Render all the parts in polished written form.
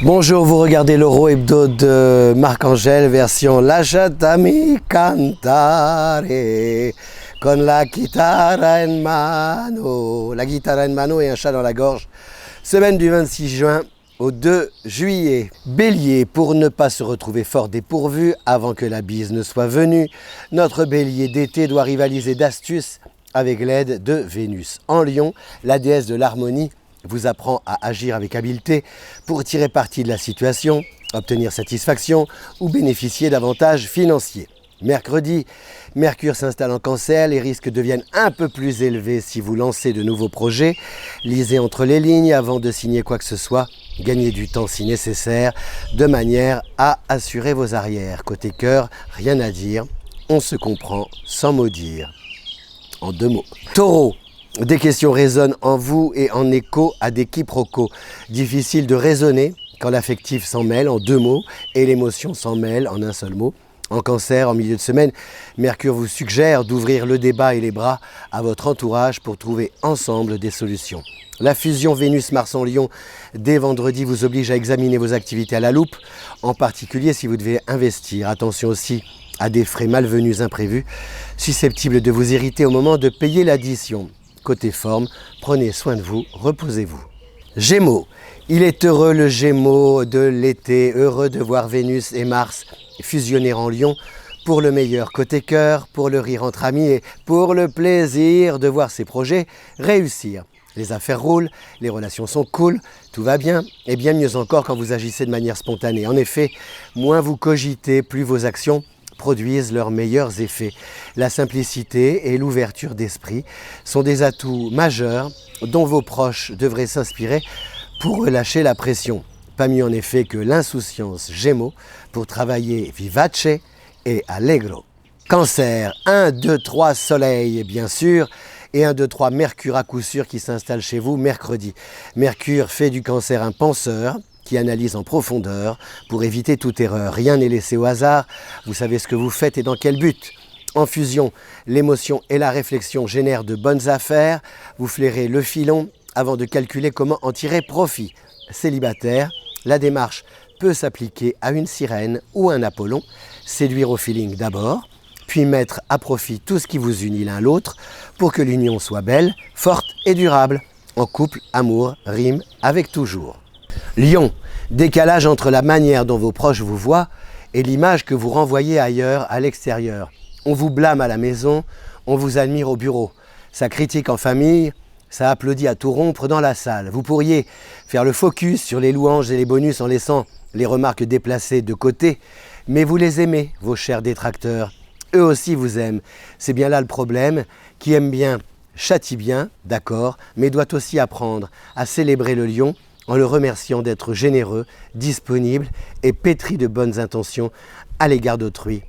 Bonjour, vous regardez l'Euro Hebdo de Marc-Angèle, version Lasciatemi cantare con la chitarra in mano. La guitare in mano et un chat dans la gorge. Semaine du 26 juin au 2 juillet. Bélier, pour ne pas se retrouver fort dépourvu avant que la bise ne soit venue, notre bélier d'été doit rivaliser d'astuces avec l'aide de Vénus. En Lion, la déesse de l'harmonie vous apprend à agir avec habileté pour tirer parti de la situation, obtenir satisfaction ou bénéficier d'avantages financiers. Mercredi, Mercure s'installe en Cancer, les risques deviennent un peu plus élevés si vous lancez de nouveaux projets. Lisez entre les lignes avant de signer quoi que ce soit, gagnez du temps si nécessaire, de manière à assurer vos arrières. Côté cœur, rien à dire, on se comprend sans mot dire. En 2 mots. Taureau. Des questions résonnent en vous et en écho à des quiproquos. Difficile de raisonner quand l'affectif s'en mêle en 2 mots et l'émotion s'en mêle en un seul mot. En Cancer, en milieu de semaine, Mercure vous suggère d'ouvrir le débat et les bras à votre entourage pour trouver ensemble des solutions. La fusion Vénus-Mars en Lion dès vendredi vous oblige à examiner vos activités à la loupe, en particulier si vous devez investir. Attention aussi à des frais malvenus imprévus, susceptibles de vous irriter au moment de payer l'addition. Côté forme, prenez soin de vous, reposez-vous. Gémeaux, il est heureux le Gémeaux de l'été, heureux de voir Vénus et Mars fusionner en Lion pour le meilleur. Côté cœur, pour le rire entre amis et pour le plaisir de voir ses projets réussir. Les affaires roulent, les relations sont cool, tout va bien, et bien mieux encore quand vous agissez de manière spontanée. En effet, moins vous cogitez, plus vos actions produisent leurs meilleurs effets. La simplicité et l'ouverture d'esprit sont des atouts majeurs dont vos proches devraient s'inspirer pour relâcher la pression. Pas mieux en effet que l'insouciance Gémeaux pour travailler vivace et allegro. Cancer, 1, 2, 3 Soleil bien sûr et 1, 2, 3 Mercure à coup sûr qui s'installe chez vous mercredi. Mercure fait du Cancer un penseur qui analyse en profondeur pour éviter toute erreur. Rien n'est laissé au hasard, vous savez ce que vous faites et dans quel but. En fusion, l'émotion et la réflexion génèrent de bonnes affaires, vous flairez le filon avant de calculer comment en tirer profit. Célibataire, la démarche peut s'appliquer à une sirène ou un Apollon, séduire au feeling d'abord, puis mettre à profit tout ce qui vous unit l'un l'autre pour que l'union soit belle, forte et durable. En couple, amour rime avec toujours. Lion, décalage entre la manière dont vos proches vous voient et l'image que vous renvoyez ailleurs, à l'extérieur. On vous blâme à la maison, on vous admire au bureau. Ça critique en famille, ça applaudit à tout rompre dans la salle. Vous pourriez faire le focus sur les louanges et les bonus en laissant les remarques déplacées de côté, mais vous les aimez, vos chers détracteurs. Eux aussi vous aiment. C'est bien là le problème. Qui aime bien, châtie bien, d'accord, mais doit aussi apprendre à célébrer le lion en le remerciant d'être généreux, disponible et pétri de bonnes intentions à l'égard d'autrui.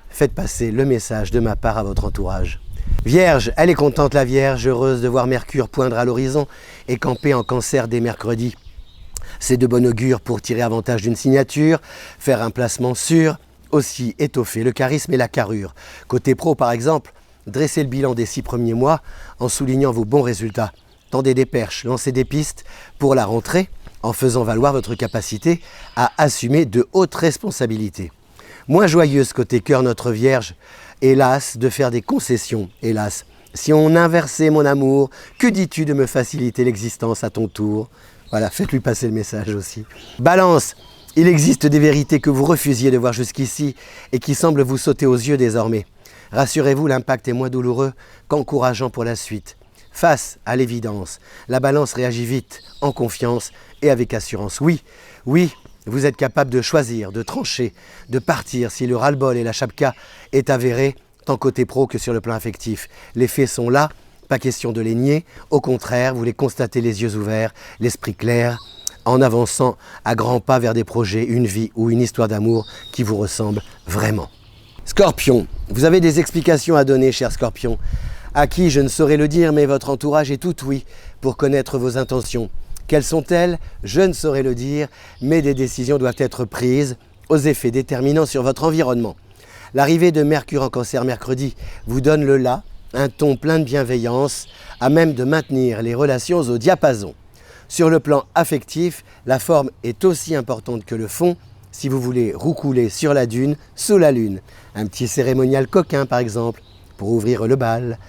Faites passer le message de ma part à votre entourage. Vierge, elle est contente la Vierge, heureuse de voir Mercure poindre à l'horizon et camper en Cancer dès mercredi. C'est de bon augure pour tirer avantage d'une signature, faire un placement sûr, aussi étoffer le charisme et la carrure. Côté pro par exemple, dressez le bilan des 6 premiers mois en soulignant vos bons résultats. Tendez des perches, lancez des pistes pour la rentrée en faisant valoir votre capacité à assumer de hautes responsabilités. Moins joyeuse côté cœur notre Vierge, hélas de faire des concessions, hélas. Si on inversait mon amour, que dis-tu de me faciliter l'existence à ton tour? Voilà, faites-lui passer le message aussi. Balance, il existe des vérités que vous refusiez de voir jusqu'ici et qui semblent vous sauter aux yeux désormais. Rassurez-vous, l'impact est moins douloureux qu'encourageant pour la suite. Face à l'évidence, la balance réagit vite, en confiance et avec assurance. Oui, vous êtes capable de choisir, de trancher, de partir si le ras-le-bol et la chapka est avéré, tant côté pro que sur le plan affectif. Les faits sont là, pas question de les nier. Au contraire, vous les constatez les yeux ouverts, l'esprit clair, en avançant à grands pas vers des projets, une vie ou une histoire d'amour qui vous ressemble vraiment. Scorpion, vous avez des explications à donner, cher Scorpion. À qui, je ne saurais le dire, mais votre entourage est tout oui pour connaître vos intentions. Quelles sont-elles? Je ne saurais le dire, mais des décisions doivent être prises aux effets déterminants sur votre environnement. L'arrivée de Mercure en Cancer mercredi vous donne le là, un ton plein de bienveillance, à même de maintenir les relations au diapason. Sur le plan affectif, la forme est aussi importante que le fond si vous voulez roucouler sur la dune sous la lune. Un petit cérémonial coquin par exemple, pour ouvrir le bal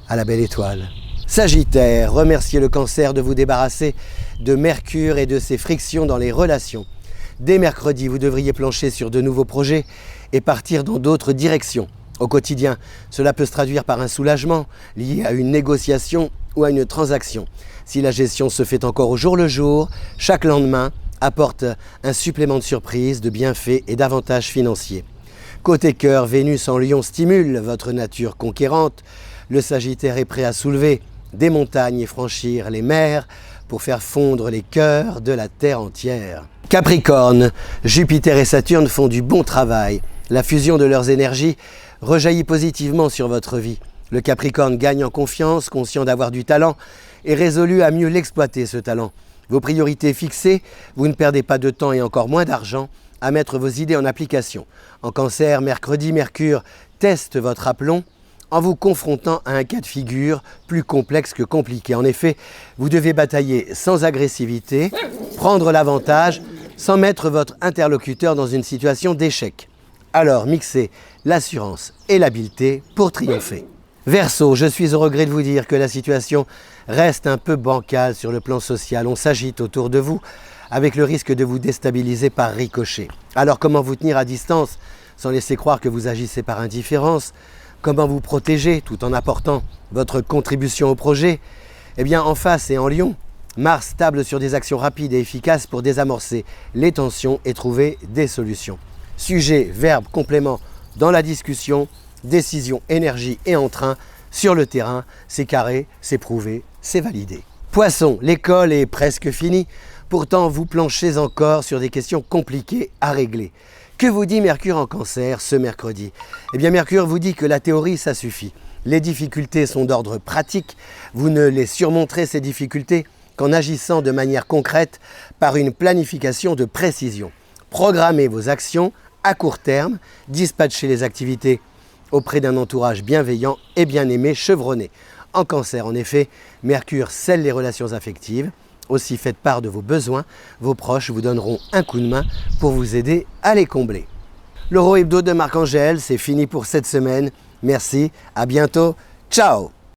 à la belle étoile. Sagittaire, remerciez le Cancer de vous débarrasser de Mercure et de ses frictions dans les relations. Dès mercredi, vous devriez plancher sur de nouveaux projets et partir dans d'autres directions. Au quotidien, cela peut se traduire par un soulagement lié à une négociation ou à une transaction. Si la gestion se fait encore au jour le jour, chaque lendemain apporte un supplément de surprise, de bienfaits et d'avantages financiers. Côté cœur, Vénus en Lion stimule votre nature conquérante. Le Sagittaire est prêt à soulever des montagnes et franchir les mers pour faire fondre les cœurs de la terre entière. Capricorne, Jupiter et Saturne font du bon travail. La fusion de leurs énergies rejaillit positivement sur votre vie. Le Capricorne gagne en confiance, conscient d'avoir du talent et résolu à mieux l'exploiter ce talent. Vos priorités fixées, vous ne perdez pas de temps et encore moins d'argent à mettre vos idées en application. En Cancer, mercredi, Mercure teste votre aplomb en vous confrontant à un cas de figure plus complexe que compliqué. En effet, vous devez batailler sans agressivité, prendre l'avantage sans mettre votre interlocuteur dans une situation d'échec. Alors mixez l'assurance et l'habileté pour triompher. Verseau, je suis au regret de vous dire que la situation reste un peu bancale sur le plan social. On s'agite autour de vous avec le risque de vous déstabiliser par ricochet. Alors comment vous tenir à distance sans laisser croire que vous agissez par indifférence? Comment vous protéger tout en apportant votre contribution au projet? Eh bien en face et en Lion, Mars table sur des actions rapides et efficaces pour désamorcer les tensions et trouver des solutions. Sujet, verbe, complément dans la discussion, décision, énergie et entrain sur le terrain, c'est carré, c'est prouvé, c'est validé. Poisson, l'école est presque finie, pourtant vous planchez encore sur des questions compliquées à régler. Que vous dit Mercure en Cancer ce mercredi? Eh bien Mercure vous dit que la théorie ça suffit. Les difficultés sont d'ordre pratique, vous ne les surmonterez ces difficultés qu'en agissant de manière concrète par une planification de précision. Programmez vos actions à court terme, dispatchez les activités auprès d'un entourage bienveillant et bien aimé, chevronné. En Cancer, en effet, Mercure scelle les relations affectives. Aussi faites part de vos besoins, vos proches vous donneront un coup de main pour vous aider à les combler. L'Euro Hebdo de Marc-Angèle, c'est fini pour cette semaine. Merci, à bientôt, ciao!